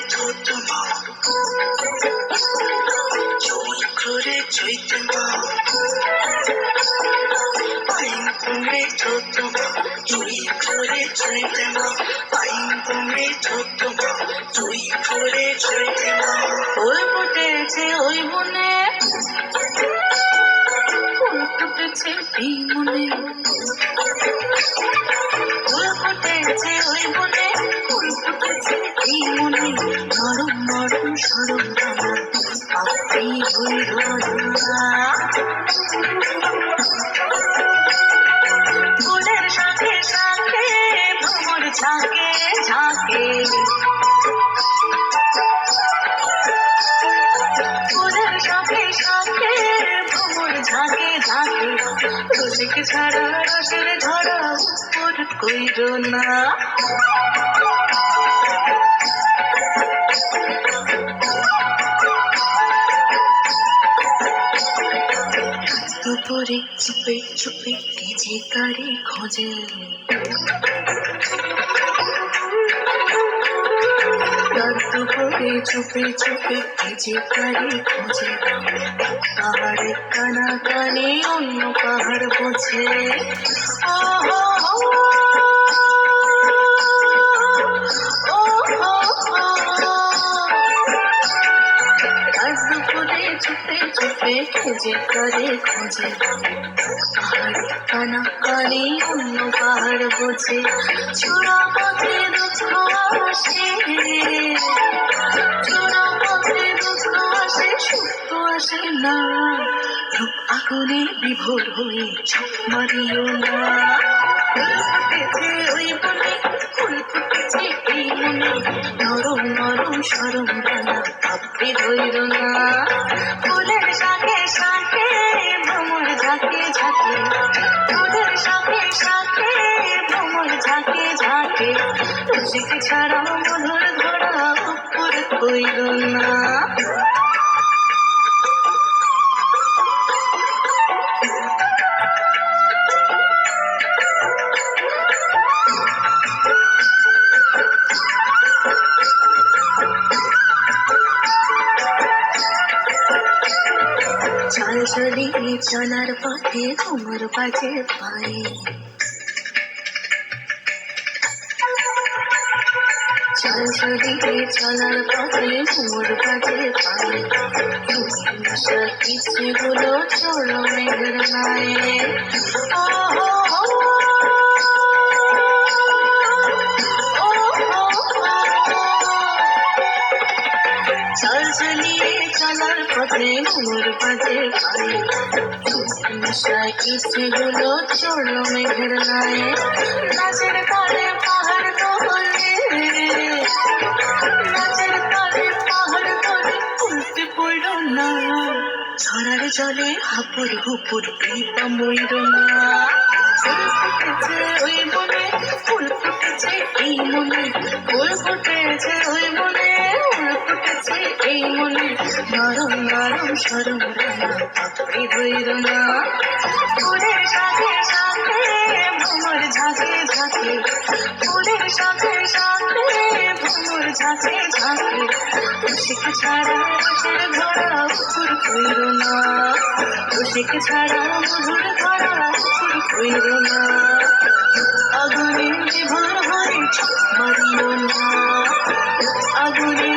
থতমা জয় করে চৈতমা আইন তুমি থতমা জয় করে চৈতমা আইন তুমি থতমা জয় করে চৈতমা ফুল ফুটেছে ওই বনে ফুল ফুটেছে এই মনে ফুল ফুটেছে ওই বনে ফুল ফুটেছে এই মনে নরম নরম সরম আপনি হইল না ফুলের সাথে সাথে ভ্রমর ঝাঁকে ঝাঁকে ফুলের সাথে সাথে ভ্রমর ঝাঁকে ঝাঁকে রসিক ছাড়া রসের ঝরা উপর কইর না দুপুরে চুপে চুপে কেজে কারে খোঁজে দুপুরে চুপে চুপে কেজে কারে খোঁজে পাহাড়ে কানা কানে অন্য পাহাড় বোঝে দুপুরে চুপে চুপে কেজে কারে খোঁজে পাহাড়ে কানা কানে অন্য পাহাড় বোঝে ছোড়া পথে দুঃখ আসে ছোড়া পথে দুঃখ আসে সুখ আসে না রূপ আগুনে বিভোর হয়ে ঝাঁপ মারিও না ফুল ফুটেছে ওই বনে ফুল ফুটেছে এই মনে নরম নরম সরম ডানা ভাবতে ধৈর না ফুলের সাথে সাথে ভ্রমর ঝাঁকে ঝাঁকে ফুলের সাথে সাথে ভ্রমর ঝাঁকে ঝাঁকে রসিক ছাড়া মধুর ধরা উপর কইল না চাল চলিয়ে চলার পথে ঘুমর বাজে পায়ে চাল চলিয়ে চলার পথে ঘুমর বাজে পায়ে কিছু গুলো চলো মেঘের নায়ে চাল চলিয়ে চলার পথে ঘুমর বাজে পায়ে নেশায় ইচ্ছেগুলো চড়ল মেঘের নায়ে নাচের তালে পাহাড় তোলে নাচের তালে পাহাড় তোলে উল্টে পড়ল না ঝরার জলে হাপুর হুপুর কৃপা মইল না ফুল ফুটেছে ওই মনে ফুল ফুটেছে এই মনে ফুল ফুটেছে ওই মনে ফুল ফুটেছে এই মনে নরম নরম সরম রানা আপনি ধৈর না ফুলের সাথে সাথে ভ্রমর ঝাঁকে ঝাঁকে ফুলের সাথে সাথে ভ্রমর ঝাঁকে ঝাঁকে রসিক ছাড়া রসের ধরা উপর কইর না রসিক ছাড়া মধুর ধরা উপর কইর না আগুনে বিভোর হয়ে মারিও না আগুনে